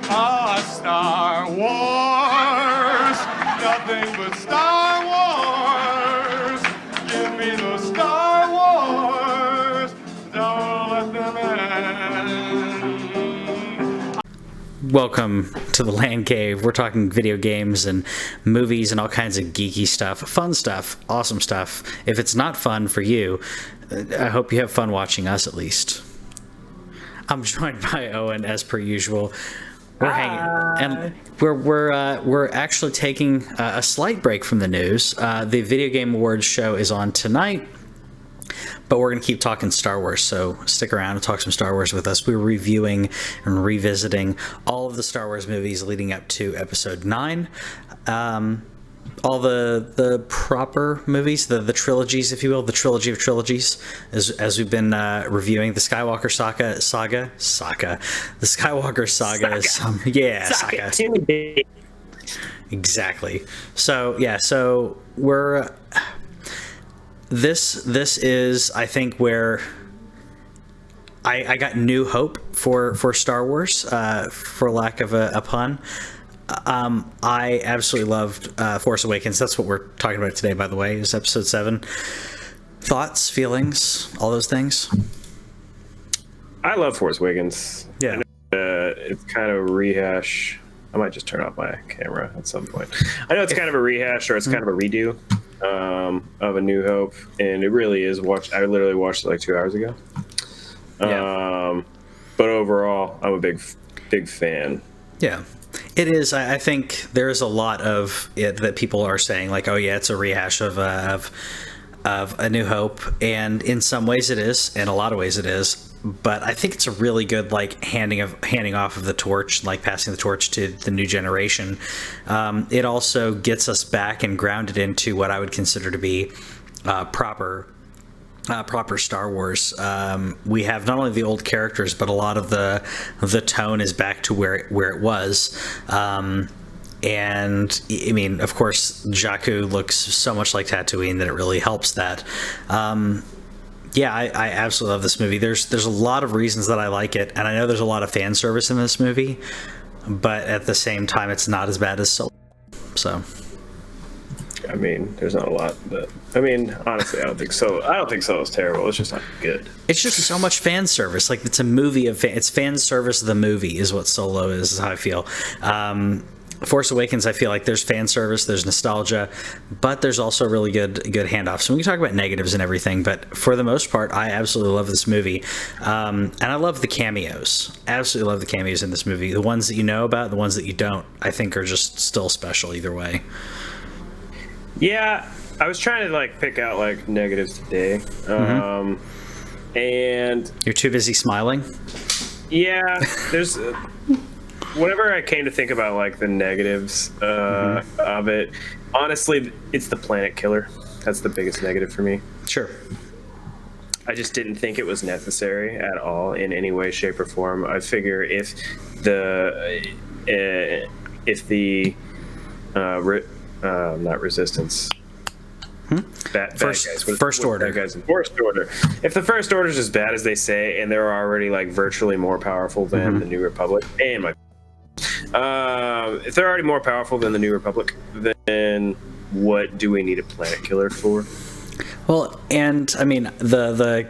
Star Wars, nothing but Star Wars. Give me the Star Wars, don't let them end. Welcome to the LANCave. We're talking video games and movies and all kinds of geeky stuff, fun stuff, awesome stuff. If it's not fun for you, I hope you have fun watching us at least. I'm joined by Owen as per usual. We're hanging, and we're actually taking a slight break from the news. The Video Game Awards show is on tonight, but we're going to keep talking Star Wars, so stick around and talk some Star Wars with us. We're reviewing and revisiting all of the Star Wars movies leading up to Episode 9. All the proper movies, the trilogies, if you will, the trilogy of trilogies, as we've been reviewing the Skywalker saga. The Skywalker saga. Saga. Exactly. So we're this is, I think, where I got new hope for Star Wars, for lack of a pun. I absolutely loved Force Awakens. That's what we're talking about today, by the way, is Episode 7. Thoughts, feelings, all those things? I love Force Awakens. Yeah. It's kind of a rehash. I might just turn off my camera at some point. I know it's kind of a rehash, or it's kind of a redo of A New Hope, and it really is. I literally watched it like 2 hours ago. Yeah. But overall, I'm a big fan. Yeah. It is. I think there's a lot of it that people are saying, like, oh yeah, it's a rehash of A New Hope, and in some ways it is, in a lot of ways it is. But I think it's a really good, like, handing off of the torch, like passing the torch to the new generation. It also gets us back and grounded into what I would consider to be proper Star Wars. We have not only the old characters, but a lot of the tone is back to where it was. And I mean, of course, Jakku looks so much like Tatooine that it really helps that. Yeah, I absolutely love this movie. There's a lot of reasons that I like it, and I know there's a lot of fan service in this movie, but at the same time, it's not as bad as Solo. So. I mean, there's not a lot, but I mean, honestly, I don't think Solo's terrible. It's just not good. It's just so much fan service. Like, it's a movie of it's fan service. The movie is what Solo is how I feel. Force Awakens, I feel like there's fan service, there's nostalgia, but there's also really good handoffs. So we can talk about negatives and everything, but for the most part, I absolutely love this movie. And I love the cameos. Absolutely love the cameos in this movie. The ones that you know about, the ones that you don't, I think are just still special either way. Yeah, I was trying to like pick out like negatives today, and you're too busy smiling. Yeah, there's whenever I came to think about like the negatives of it, honestly, it's the planet killer. That's the biggest negative for me. Sure. I just didn't think it was necessary at all in any way, shape, or form. I figure if the not resistance. First Order. First Order. If the First Order is as bad as they say, and they're already like virtually more powerful than the New Republic, and if they're already more powerful than the New Republic, then what do we need a planet killer for? Well, and I mean the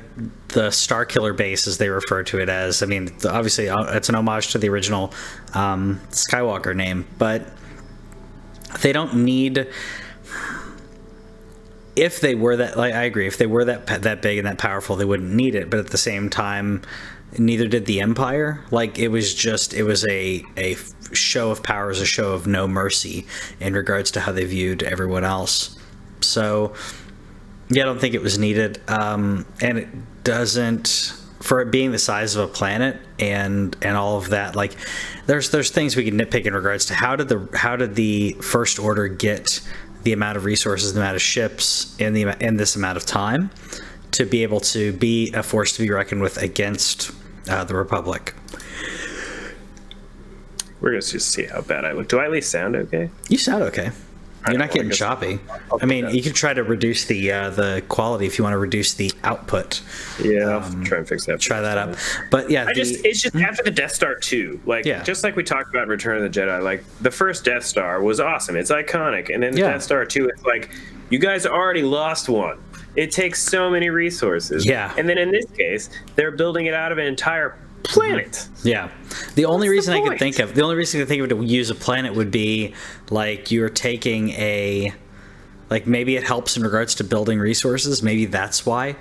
Star Killer base, as they refer to it as. I mean, obviously it's an homage to the original Skywalker name, but they don't need. If they were that, like, I agree. If they were that big and that powerful, they wouldn't need it. But at the same time, neither did the Empire. Like, it was a show of power, a show of no mercy in regards to how they viewed everyone else. So, yeah, I don't think it was needed. And it doesn't, for it being the size of a planet and all of that. Like, there's things we can nitpick in regards to how did the First Order get the amount of resources, the amount of ships, in this amount of time to be able to be a force to be reckoned with against the Republic. We're going to just see how bad I look. Do I at least sound okay? You sound okay. You're not getting choppy. I mean, you could try to reduce the quality if you want to reduce the output. Yeah, I'll try and fix that. Try that up. But yeah, it's just after the Death Star 2, like just like we talked about in Return of the Jedi, like the first Death Star was awesome. It's iconic, and then the Death Star 2, it's like you guys already lost one. It takes so many resources. Yeah. And then in this case, they're building it out of an entire planet. Yeah. The only reason I could think of to use a planet would be like you're taking like maybe it helps in regards to building resources. Maybe that's why.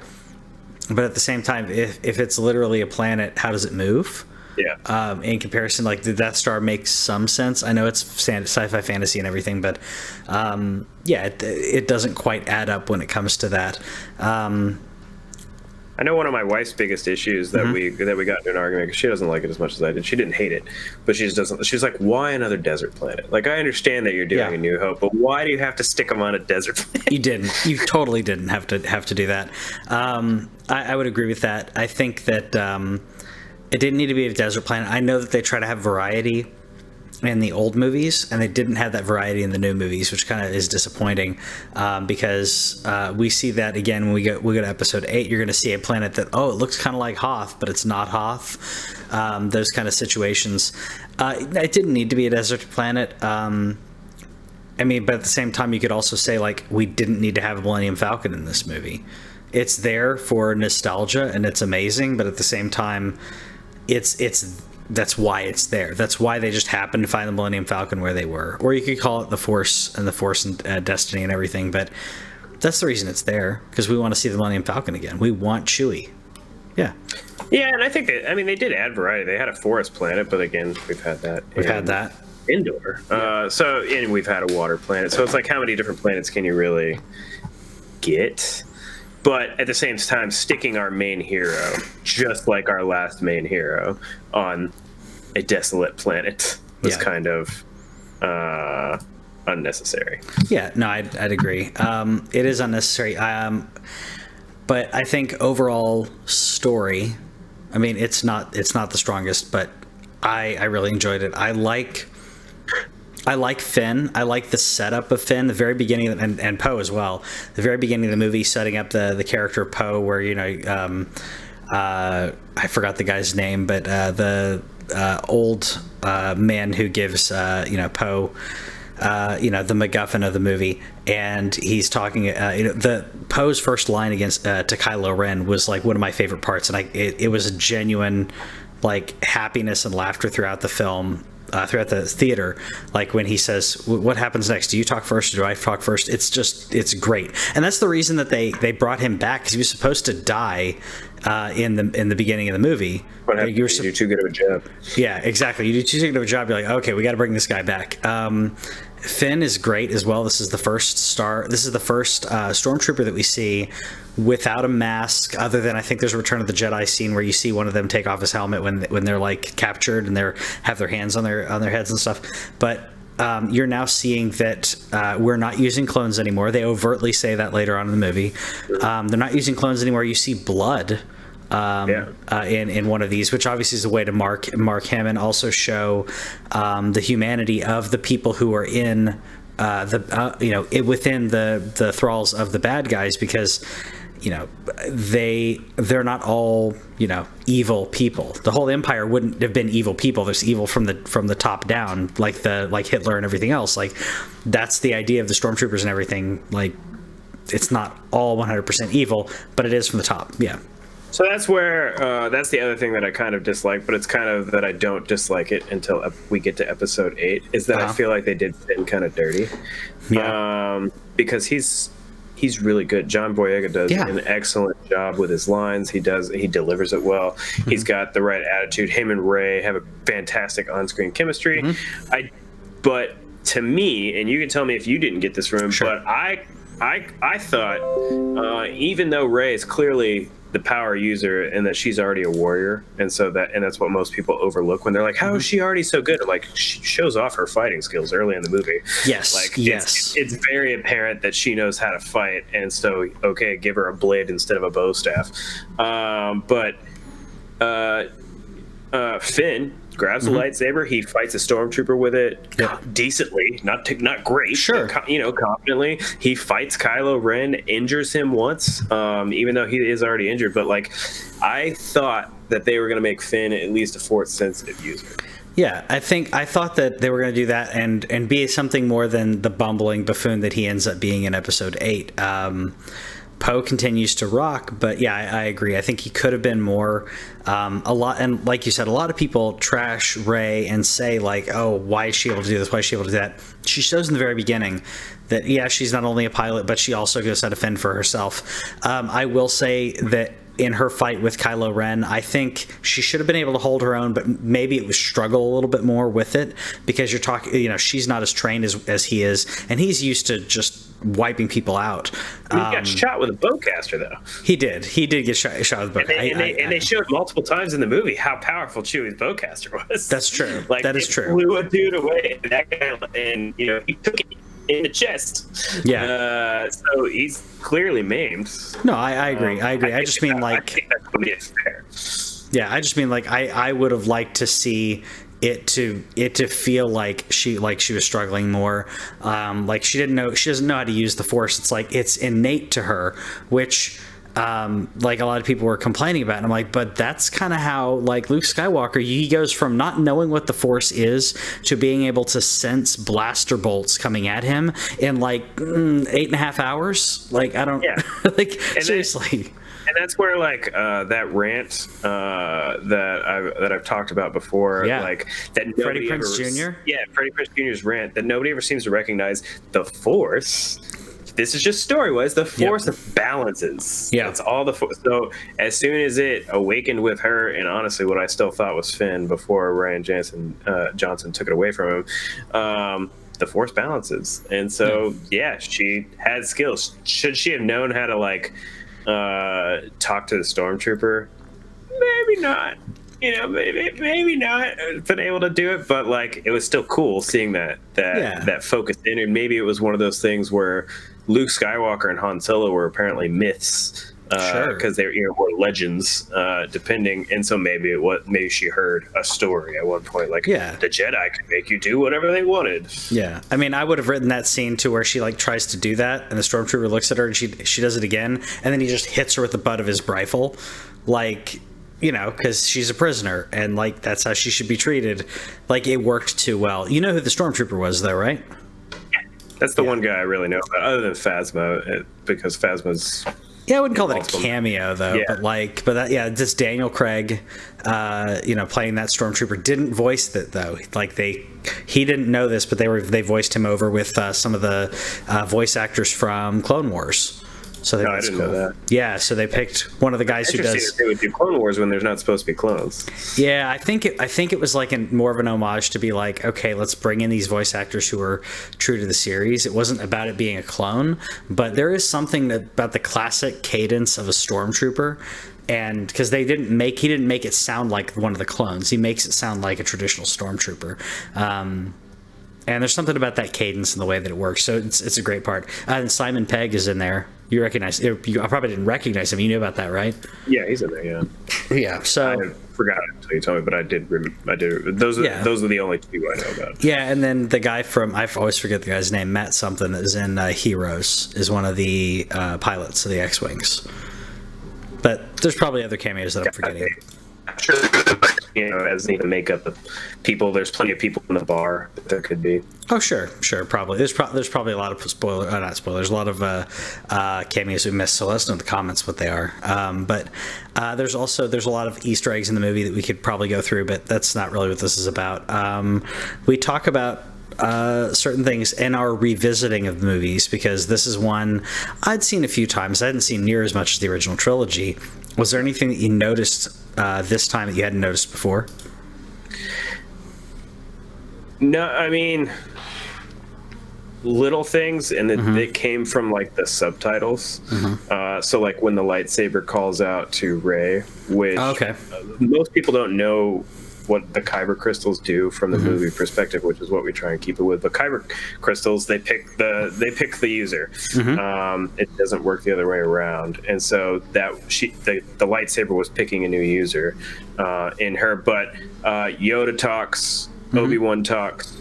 But at the same time, if it's literally a planet, how does it move? Yeah. In comparison, like the Death Star makes some sense. I know it's sci-fi fantasy and everything, but it doesn't quite add up when it comes to that. I know one of my wife's biggest issues that we got into an argument, because she doesn't like it as much as I did. She didn't hate it, but she just doesn't. She's like, "Why another desert planet? Like, I understand that you're doing A New Hope, but why do you have to stick them on a desert planet?" You didn't. You totally didn't have to do that. I would agree with that. I think that it didn't need to be a desert planet. I know that they try to have variety in the old movies, and they didn't have that variety in the new movies, which kind of is disappointing, because we see that again when we go to episode 8. You're going to see a planet that it looks kind of like Hoth, but it's not Hoth. Those kind of situations. It didn't need to be a desert planet. I mean, but at the same time, you could also say like we didn't need to have a Millennium Falcon in this movie. It's there for nostalgia and it's amazing, but at the same time, that's why it's there. That's why they just happened to find the Millennium Falcon where they were. Or you could call it the Force and Destiny and everything, but that's the reason it's there, because we want to see the Millennium Falcon again. We want Chewie. Yeah. Yeah, and I think they did add variety. They had a forest planet, but again, we've had that. Indoor. And we've had a water planet. So it's like, how many different planets can you really get? But at the same time, sticking our main hero, just like our last main hero, on a desolate planet was kind of unnecessary. Yeah, no, I'd agree. It is unnecessary. But I think overall story, I mean, it's not the strongest, but I really enjoyed it. I like Finn. I like the setup of Finn, the very beginning, and Poe as well. The very beginning of the movie, setting up the character of Poe, where I forgot the guy's name, but the old man who gives Poe the MacGuffin of the movie, and he's talking. The Poe's first line against to Kylo Ren was like one of my favorite parts, and it was a genuine like happiness and laughter throughout the film. Throughout the theater, like when he says, "What happens next? Do you talk first, or do I talk first?" It's great, and that's the reason that they brought him back, because he was supposed to die in the beginning of the movie. You do too good of a job. Yeah, exactly. You do too good of a job. You're like, okay, we got to bring this guy back. Finn is great as well. This is the first stormtrooper that we see without a mask, other than I think there's a Return of the Jedi scene where you see one of them take off his helmet when they're like captured and have their hands on their heads and stuff. But you're now seeing that we're not using clones anymore. They overtly say that later on in the movie. They're not using clones anymore. You see blood in one of these, which obviously is a way to mark him and also show the humanity of the people who are in within the thralls of the bad guys, because they're not all evil people. The whole empire wouldn't have been evil people. There's evil from the top down, like Hitler and everything else. Like, that's the idea of the stormtroopers and everything. Like, it's not all 100% evil, but it is from the top. Yeah. So that's where that's the other thing that I kind of dislike, but it's kind of that I don't dislike it until we get to episode 8, is that I feel like they did Finn kind of dirty. Yeah. Because he's really good. John Boyega does an excellent job with his lines. He delivers it well. Mm-hmm. He's got the right attitude. Him and Ray have a fantastic on-screen chemistry. Mm-hmm. But to me, and you can tell me if you didn't get this from him, but I thought even though Ray is clearly the power user and that she's already a warrior, and that's what most people overlook when they're like, how is she already so good? Like, she shows off her fighting skills early in the movie. It's very apparent that she knows how to fight, and so give her a blade instead of a bow staff. Finn, grabs the lightsaber. He fights a stormtrooper with it decently, not great, sure, but, confidently. He fights Kylo Ren, injures him once, even though he is already injured. But like, I thought that they were going to make Finn at least a force sensitive user. Yeah, I thought that they were going to do that and be something more than the bumbling buffoon that he ends up being in Episode 8. Poe continues to rock, but yeah, I agree. I think he could have been more. A lot, and like you said, a lot of people trash Rey and say like, "Oh, why is she able to do this? Why is she able to do that?" She shows in the very beginning that she's not only a pilot, but she also goes how to fend for herself. I will say that in her fight with Kylo Ren, I think she should have been able to hold her own, but maybe it was struggle a little bit more with it because you're talking, she's not as trained as he is, and he's used to just wiping people out. He got shot with a bowcaster, though. He did get shot with a bowcaster. And they showed multiple times in the movie how powerful Chewie's bowcaster was. That's true. Like, that is true. Blew a dude away. That guy, and he took it in the chest. Yeah. So he's clearly maimed. No, I agree. I just mean like. I think that's really fair. Yeah, I just mean like I would have liked to see it to feel like she was struggling more, like she doesn't know how to use the Force. It's like it's innate to her, which like a lot of people were complaining about, and I'm like, but that's kind of how like Luke Skywalker, he goes from not knowing what the Force is to being able to sense blaster bolts coming at him in like 8.5 hours. Like I don't like and seriously. And that's where like that rant that I've talked about before, like that Freddie Prinze Jr. Yeah, Freddie Prinze Jr.'s rant that nobody ever seems to recognize. The Force. This is just story-wise. The Force balances. Yeah, that's all the Force. So as soon as it awakened with her, and honestly, what I still thought was Finn before Rian Johnson took it away from him. The Force balances, and so she had skills. Should she have known how to like talk to the stormtrooper? Maybe not. Maybe not been able to do it, but like it was still cool seeing that focused in, and maybe it was one of those things where Luke Skywalker and Han Solo were apparently myths because they were legends, depending, and so maybe she heard a story at one point, like the Jedi could make you do whatever they wanted. Yeah, I mean, I would have written that scene to where she like tries to do that, and the stormtrooper looks at her, and she does it again, and then he just hits her with the butt of his rifle, like. Because she's a prisoner, and like that's how she should be treated. Like it worked too well. You know who the stormtrooper was, though, right? That's the one guy I really know about, other than Phasma, because Phasma's. Yeah, I wouldn't call that a cameo though. Yeah. But this Daniel Craig, playing that stormtrooper, didn't voice it though. Like he didn't know this, but they voiced him over with some of the voice actors from Clone Wars. So I didn't know that. Yeah, so they picked one of the guys who does. They would do Clone Wars when there's not supposed to be clones. Yeah, I think it was like more of an homage to be like, okay, let's bring in these voice actors who are true to the series. It wasn't about it being a clone, but there is something about the classic cadence of a stormtrooper. And because he didn't make it sound like one of the clones, he makes it sound like a traditional stormtrooper. And there's something about that cadence and the way that it works. So it's a great part. And Simon Pegg is in there. You recognize? I probably didn't recognize him. You knew about that, right? Yeah, he's in there. Yeah. Yeah. So I forgot it until you told me, but I did. Those are the only two I know about. Yeah, and then the guy from I always forget the guy's name. Matt something is in Heroes. Is one of the pilots of the X-wings. But there's probably other cameos that I'm forgetting. Sure, as the makeup of people, there's plenty of people in the bar that there could be. Oh, sure, probably. There's probably a lot of not spoilers, a lot of cameos we missed, so let us know in the comments what they are. But there's a lot of Easter eggs in the movie that we could probably go through, but that's not really what this is about. We talk about certain things in our revisiting of the movies, because this is one I'd seen a few times. I hadn't seen near as much as the original trilogy. Was there anything that you noticed this time that you hadn't noticed before? No, I mean, little things, and it came from like the subtitles. So like when the lightsaber calls out to Rey, which most people don't know what the kyber crystals do from the movie perspective, which is what we try and keep it with. But kyber crystals, they pick the user. It doesn't work the other way around, and so that the lightsaber was picking a new user in her. But Yoda talks, Obi-Wan talks,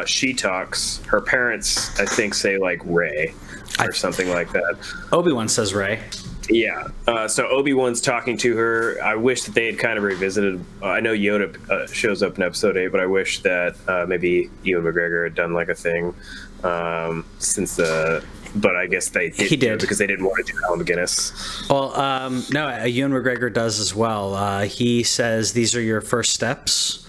she talks. Her parents, I think, say like Rey or something like that. Obi-Wan says Rey. Yeah. So Obi-Wan's talking to her. I wish that they had kind of revisited. I know Yoda shows up in Episode 8, but I wish that maybe Ewan McGregor had done like a thing since the. But I guess they did. He did because they didn't want to do Allen McGuinness. Well, no, Ewan McGregor does as well. He says these are your first steps.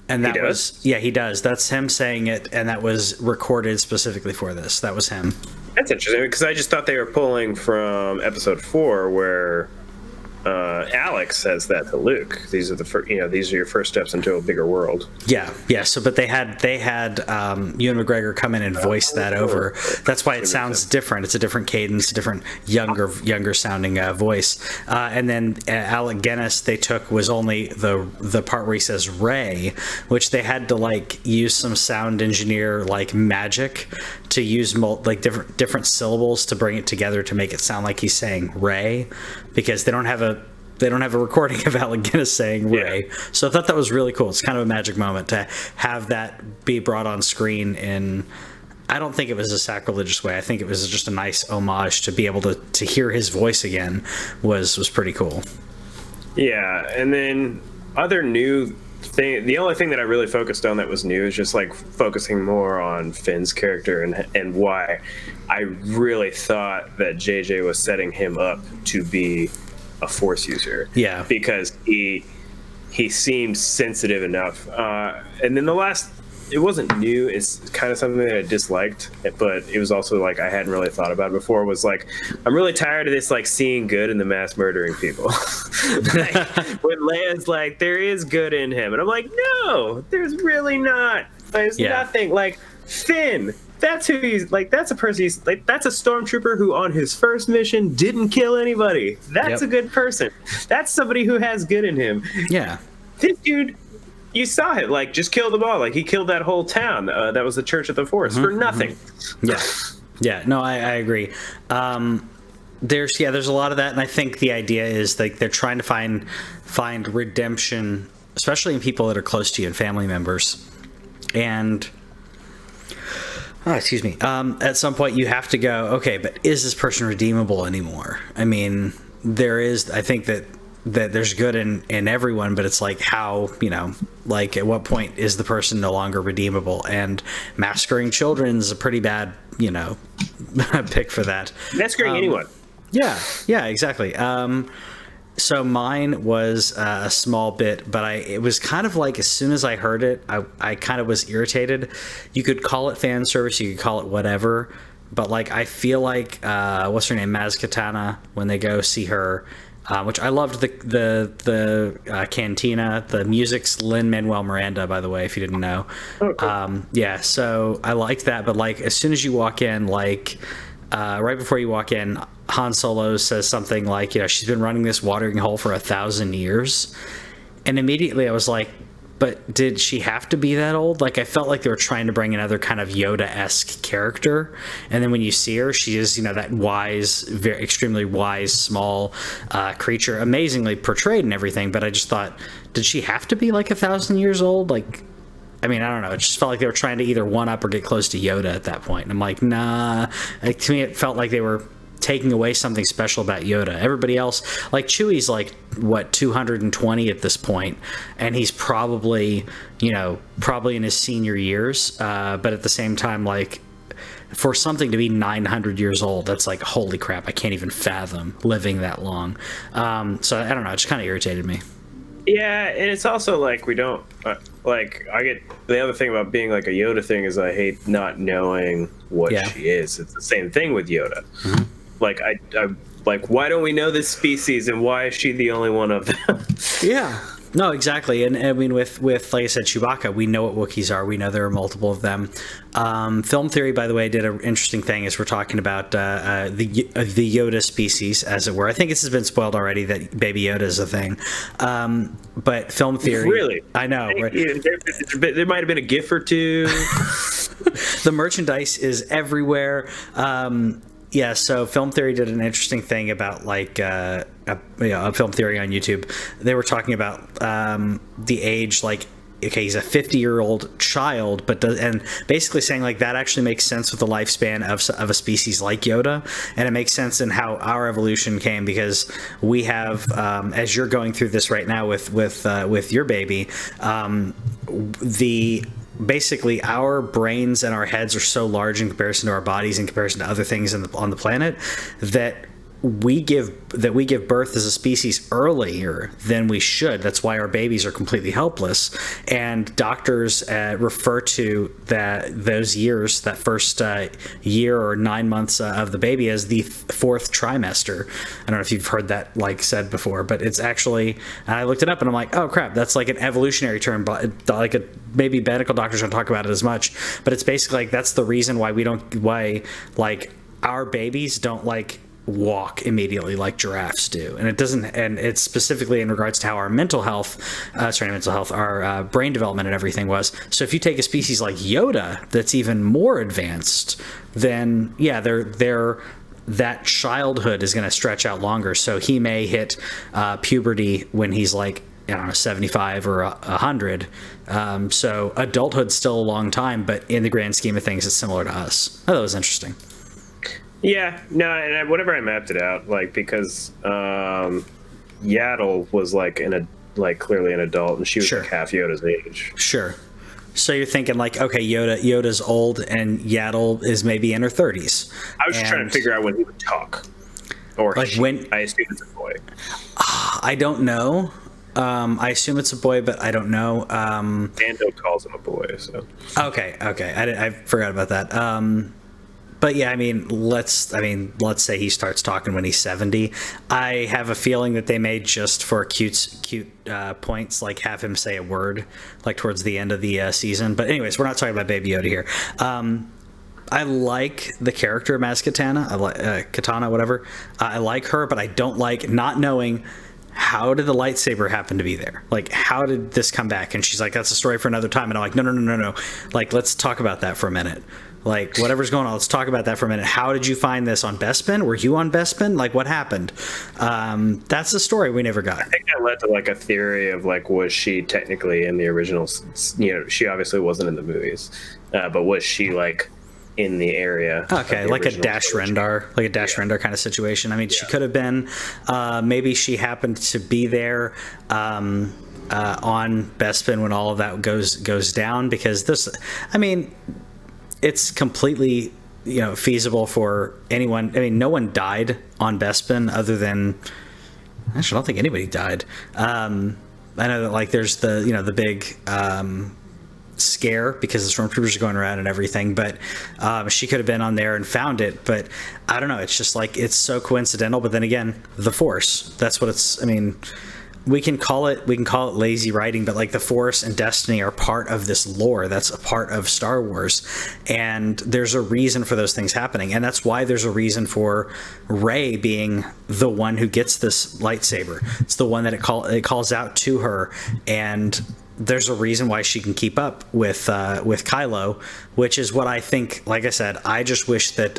And that he does. That's him saying it, and that was recorded specifically for this. That was him. That's interesting because I just thought they were pulling from Episode 4, where Alex says that to Luke. These are these are your first steps into a bigger world. Yeah. So, but they had Ewan McGregor come in and voice that over. That's why it sounds different. It's a different cadence, a different younger sounding voice. And then Alec Guinness they took was only the part where he says Rey, which they had to like use some sound engineer like magic to use different syllables to bring it together to make it sound like he's saying Rey, because they don't have a recording of Alec Guinness saying Rey. Yeah. So I thought that was really cool. It's kind of a magic moment to have that be brought on screen in. I don't think it was a sacrilegious way. I think it was just a nice homage to be able to hear his voice again was pretty cool. Yeah, and then other new thing. The only thing that I really focused on that was new is just like focusing more on Finn's character and why I really thought that JJ was setting him up to be a Force user. Yeah, because he seemed sensitive enough. And then it wasn't new. It's kind of something that I disliked, but it was also like I hadn't really thought about it before. Was like I'm really tired of this like seeing good in the mass murdering people. Like, when Leia's like there is good in him, and I'm like no, there's really not. There's nothing. Like Finn. That's who he's like. That's a person. He's like. That's a stormtrooper who, on his first mission, didn't kill anybody. That's a good person. That's somebody who has good in him. Yeah. This dude, you saw it. Like, just killed them all. Like, he killed that whole town. That was the Church of the Force for nothing. Yeah. Yeah. No, I agree. There's a lot of that, and I think the idea is like they're trying to find redemption, especially in people that are close to you and family members, and. Excuse me. At some point, you have to go, okay, but is this person redeemable anymore? I mean, I think that there's good in everyone, but it's like how, like at what point is the person no longer redeemable? And massacring children is a pretty bad, pick for that. Massacring anyone. Yeah, exactly. So mine was a small bit, but it was kind of like as soon as I heard it, I kind of was irritated. You could call it fan service, you could call it whatever, but like I feel like what's her name, Maz Kanata, when they go see her, which I loved the cantina. The music's Lin-Manuel Miranda, by the way, if you didn't know. Okay. So I liked that, but like as soon as you walk in, like right before you walk in, Han Solo says something like, she's been running this watering hole for 1,000 years. And immediately I was like, but did she have to be that old? Like, I felt like they were trying to bring another kind of Yoda-esque character. And then when you see her, she is, that wise, very extremely wise, small creature, amazingly portrayed and everything. But I just thought, did she have to be like 1,000 years old? Like, I mean, I don't know. It just felt like they were trying to either one up or get close to Yoda at that point. And I'm like, nah. Like, to me, it felt like they were taking away something special about Yoda. Everybody else, like Chewie's like, 220 at this point, and he's probably in his senior years. But at the same time, like, for something to be 900 years old, that's like, holy crap, I can't even fathom living that long. So I don't know. It just kind of irritated me. Yeah, and it's also like we don't like. I get the other thing about being like a Yoda thing is I hate not knowing what she is. It's the same thing with Yoda. Mm-hmm. Like I like, why don't we know this species and why is she the only one of them? Yeah, No, exactly, and I mean with like I said, Chewbacca, we know what Wookiees are. We know there are multiple of them. Film Theory, by the way, did an interesting thing as we're talking about the Yoda species, as it were. I think this has been spoiled already that Baby Yoda is a thing, but Film Theory, really, I know. Right? There might have been a GIF or two. The merchandise is everywhere. Yeah, so Film Theory did an interesting thing about like a Film Theory on YouTube. They were talking about the age, like, okay, he's a 50-year-old child, and basically saying like that actually makes sense with the lifespan of a species like Yoda, and it makes sense in how our evolution came, because we have, as you're going through this right now with your baby, basically our brains and our heads are so large in comparison to our bodies, in comparison to other things on the planet, that we give birth as a species earlier than we should. That's why our babies are completely helpless, and doctors refer to those years, that first year or 9 months of the baby, as the fourth trimester. I don't know if you've heard that like said before, but it's actually, and I looked it up and I'm like, oh crap, that's like an evolutionary term, but like maybe medical doctors don't talk about it as much, but it's basically like that's the reason why our babies don't like walk immediately like giraffes do, and it's specifically in regards to how our our brain development and everything was. So if you take a species like Yoda that's even more advanced, then yeah, that childhood is going to stretch out longer. So he may hit puberty when he's like, I don't know, 75 or 100. So adulthood's still a long time, but in the grand scheme of things, it's similar to us. I thought it was interesting. Yeah, no, and whenever I mapped it out, like, because Yaddle was like clearly an adult, and she was like half Yoda's age. Sure. So you're thinking like, okay, Yoda's old, and Yaddle is maybe in her 30s. I was just trying to figure out when he would talk, or like when. I assume it's a boy. I don't know. I assume it's a boy, but I don't know. Mando calls him a boy, so. Okay. I forgot about that. But yeah, let's say he starts talking when he's 70. I have a feeling that they may, just for cute points, like have him say a word like towards the end of the season. But anyways, we're not talking about Baby Yoda here. I like the character of Maz Kanata. I like Katana, whatever. I like her, but I don't like not knowing how did the lightsaber happen to be there. Like, how did this come back? And she's like, that's a story for another time. And I'm like, no. Like, let's talk about that for a minute. Like, whatever's going on, let's talk about that for a minute. How did you find this on Bespin? Were you on Bespin? Like, what happened? That's the story we never got. I think that led to like a theory of like, was she technically in the original? She obviously wasn't in the movies, but was she like in the area? Okay, like a Dash Rendar, Rendar kind of situation. She could have been. Maybe she happened to be there on Bespin when all of that goes down, because this. It's completely, feasible for anyone. No one died on Bespin other than, actually, I don't think anybody died. I know that like there's the big scare because the stormtroopers are going around and everything, but she could have been on there and found it. But I don't know. It's just like, it's so coincidental. But then again, the Force. That's what it's. We can call it lazy writing, but like the Force and Destiny are part of this lore. That's a part of Star Wars, and there's a reason for those things happening, and that's why there's a reason for Rey being the one who gets this lightsaber. It's the one that it calls out to her, and there's a reason why she can keep up with Kylo, which is what I think. Like I said, I just wish that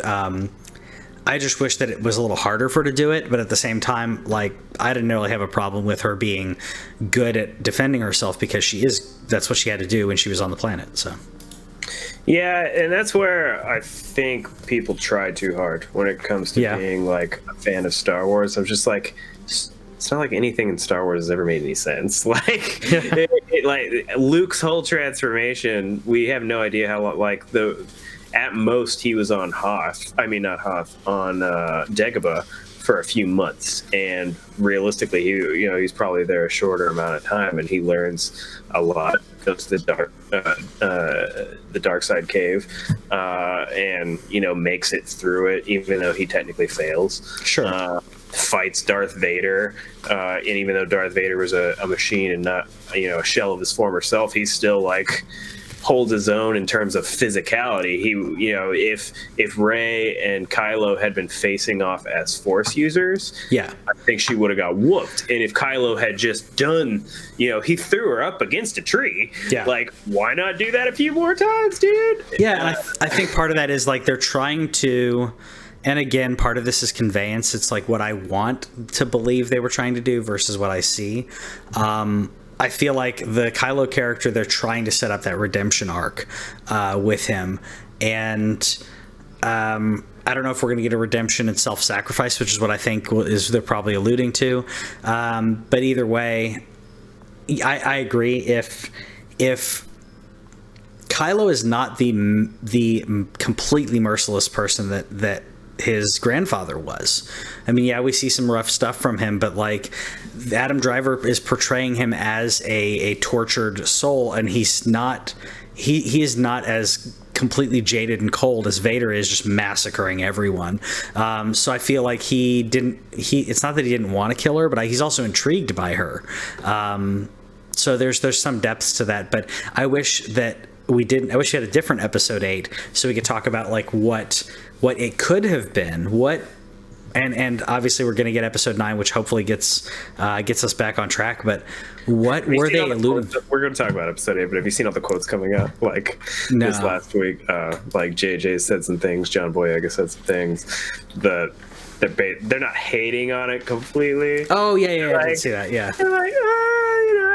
it was a little harder for her to do it, but at the same time, like, I didn't really have a problem with her being good at defending herself, because that's what she had to do when she was on the planet. So yeah, and that's where I think people try too hard when it comes to being like a fan of Star Wars. I'm just like, it's not like anything in Star Wars has ever made any sense. Like, like Luke's whole transformation, we have no idea how, like, at most he was on Hoth. On Dagobah for a few months, and realistically, he's probably there a shorter amount of time, and he learns a lot. Goes to the dark side cave, and makes it through it, even though he technically fails. Sure. fights Darth Vader, and even though Darth Vader was a machine and not a shell of his former self, he's still like holds his own in terms of physicality. He, if Rey and Kylo had been facing off as Force users, yeah, I think she would have got whooped. And if Kylo had just done, he threw her up against a tree. Yeah, like why not do that a few more times, dude? Yeah, and I think part of that is like they're trying to. And again, part of this is conveyance. It's like what I want to believe they were trying to do versus what I see. I feel like the Kylo character, they're trying to set up that redemption arc with him. And I don't know if we're going to get a redemption and self-sacrifice, which is what I think is they're probably alluding to. But either way, I agree. If Kylo is not the completely merciless person that his grandfather was. I mean, yeah, we see some rough stuff from him, but like Adam Driver is portraying him as a tortured soul, and he's not. He is not as completely jaded and cold as Vader is, just massacring everyone. So I feel like it's not that he didn't want to kill her, but he's also intrigued by her. So there's some depths to that, but I wish that we didn't. I wish we had a different episode 8 so we could talk about like what it could have been, and obviously we're going to get episode 9, which hopefully gets us back on track. But what were they alluding? We're going to talk about episode 8, but have you seen all the quotes coming up? Like this last week, like JJ said some things, John Boyega said some things. They're not hating on it completely. Oh yeah, like, I did see that. Yeah, they're like,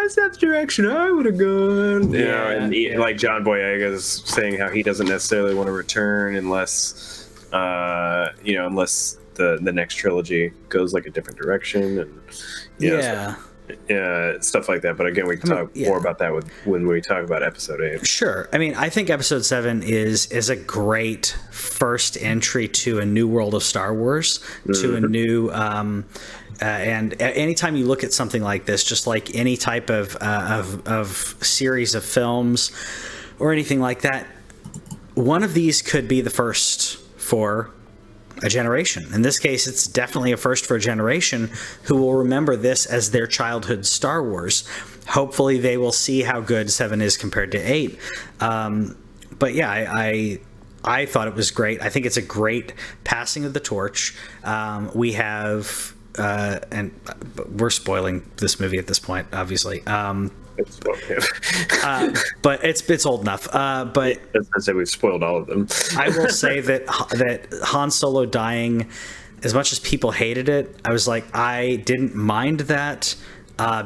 that's not the direction I would have gone. Like John Boyega is saying how he doesn't necessarily want to return unless the next trilogy goes like a different direction, and stuff like that. But again, we can talk more about that when we talk about episode 8. Sure. I mean, I think episode 7 is a great first entry to a new world of Star Wars, to a new and anytime you look at something like this, just like any type of series of films or anything like that, one of these could be the first for a generation. In this case, it's definitely a first for a generation who will remember this as their childhood Star Wars. Hopefully they will see how good 7 is compared to 8. But yeah, I thought it was great. I think it's a great passing of the torch. We have and we're spoiling this movie at this point, obviously. But it's old enough. But I'd say we've spoiled all of them. I will say that Han Solo dying, as much as people hated it, I was like, I didn't mind that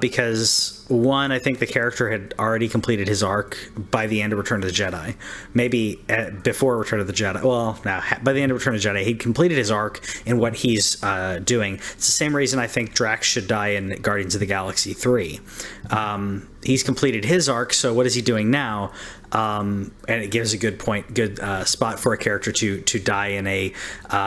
because one, I think the character had already completed his arc by the end of Return of the Jedi. Maybe before Return of the Jedi. Well, no, by the end of Return of the Jedi, he'd completed his arc in what he's doing. It's the same reason I think Drax should die in Guardians of the Galaxy 3. He's completed his arc, so what is he doing now? And it gives a good spot for a character to die in a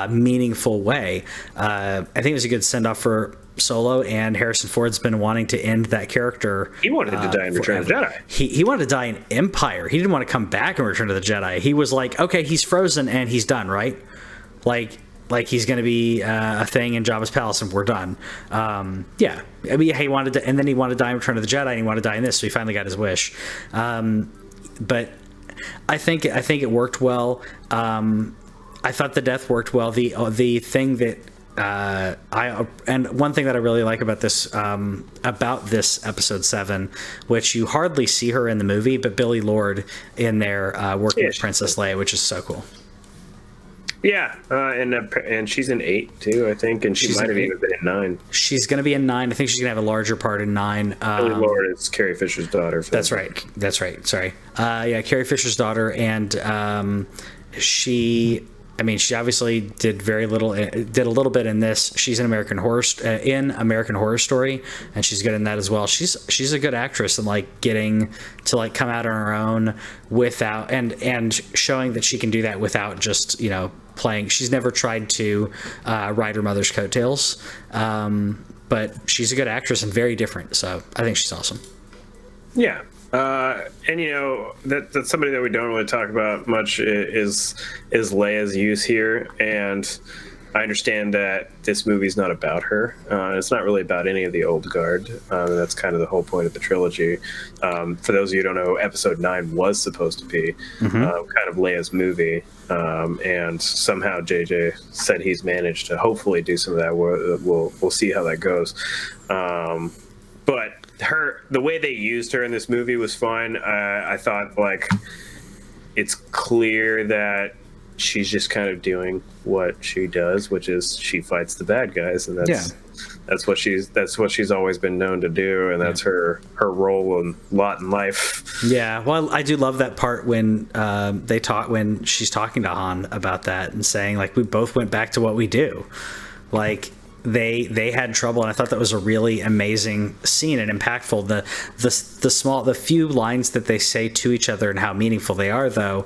meaningful way. I think it was a good send-off for Solo, and Harrison Ford's been wanting to end that character. He wanted to die in Return of the Jedi. He wanted to die in Empire. He didn't want to come back in Return of the Jedi. He was like, okay, he's frozen and he's done, right? Like he's going to be a thing in Jabba's palace and we're done. Yeah. I mean, he wanted to, and then he wanted to die in Return of the Jedi, and he wanted to die in this, so he finally got his wish. But I think it worked well. I thought the death worked well. The thing that and one thing that I really like about this episode 7, which you hardly see her in the movie, but Billie Lourd in there working with Princess Leia, which is so cool. Yeah, and she's in 8 too, I think, and she might have even been in 9. She's going to be in 9. I think she's going to have a larger part in 9. Billie Lourd is Carrie Fisher's daughter. That's right. Sorry. Yeah, Carrie Fisher's daughter, and she obviously did a little bit in this. She's in American Horror Story, and she's good in that as well. She's a good actress, and like getting to like come out on her own without and showing that she can do that without just playing. She's never tried to ride her mother's coattails, but she's a good actress and very different. So I think she's awesome. Yeah. And that's somebody that we don't really talk about much is Leia's use here, and I understand that this movie's not about her. It's not really about any of the old guard. That's kind of the whole point of the trilogy. For those of you who don't know, Episode 9 was supposed to be kind of Leia's movie, and somehow JJ said he's managed to hopefully do some of that. We'll see how that goes. But the way they used her in this movie was fine. I thought, like, it's clear that she's just kind of doing what she does, which is she fights the bad guys, and that's what she's always been known to do, and that's her role and lot in life. Yeah, well, I do love that part when when she's talking to Han about that and saying, like, we both went back to what we do. Like, they had trouble, and I thought that was a really amazing scene and impactful. The few lines that they say to each other and how meaningful they are, though,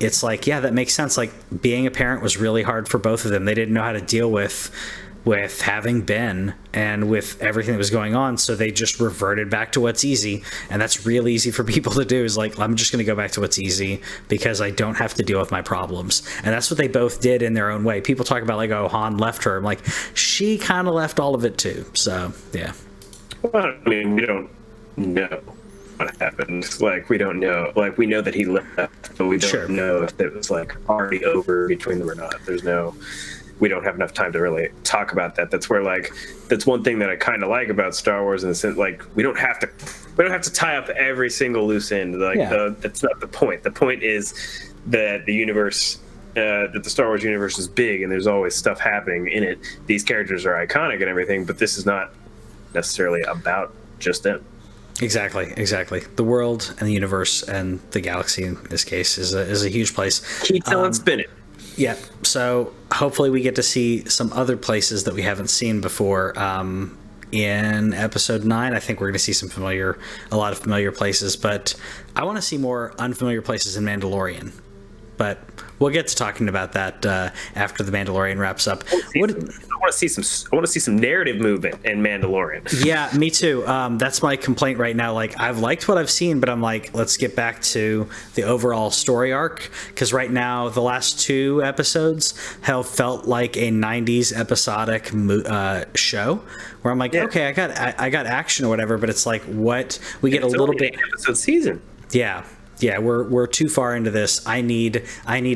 it's like, yeah, that makes sense. Like, being a parent was really hard for both of them. They didn't know how to deal with having Ben and with everything that was going on, so they just reverted back to what's easy. And that's real easy for people to do, is like, I'm just going to go back to what's easy because I don't have to deal with my problems. And that's what they both did in their own way. People talk about, like, oh, Han left her. I'm like, she kind of left all of it too. So yeah. Well, I mean, we don't know what happened. Like, we don't know. Like, we know that he left, but we don't know if it was, like, already over between them or not. We don't have enough time to really talk about that. That's where, like, that's one thing that I kind of like about Star Wars, in the sense, like, we don't have to tie up every single loose end. Like, that's not the point. The point is that the universe, that the Star Wars universe is big, and there's always stuff happening in it. These characters are iconic and everything, but this is not necessarily about just them. Exactly. The world and the universe and the galaxy, in this case, is a huge place. Keep telling spin it. Yeah, so hopefully we get to see some other places that we haven't seen before. In Episode 9, I think we're going to see a lot of familiar places, but I want to see more unfamiliar places in Mandalorian. But we'll get to talking about that after the Mandalorian wraps up. I want to see some narrative movement in Mandalorian. Yeah, me too. That's my complaint right now. Like, I've liked what I've seen, but I'm like, let's get back to the overall story arc, because right now the last 2 episodes have felt like a 90s episodic show, where I'm like, okay, I got action or whatever, but it's like, what we get a little bit episode season. Yeah, we're too far into this. I need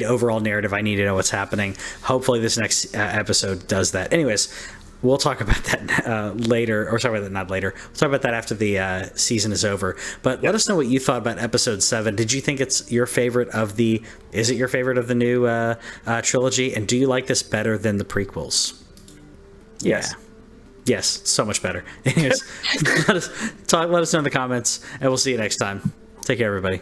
overall narrative. I need to know what's happening. Hopefully this next episode does that. Anyways, we'll talk about that later, or sorry, not later. We'll talk about that after the season is over. But let us know what you thought about Episode 7. Did you think it's your favorite of the? Is it your favorite of the new trilogy? And do you like this better than the prequels? Yes. Yeah. Yes, so much better. Anyways, let us know in the comments, and we'll see you next time. Take care, everybody.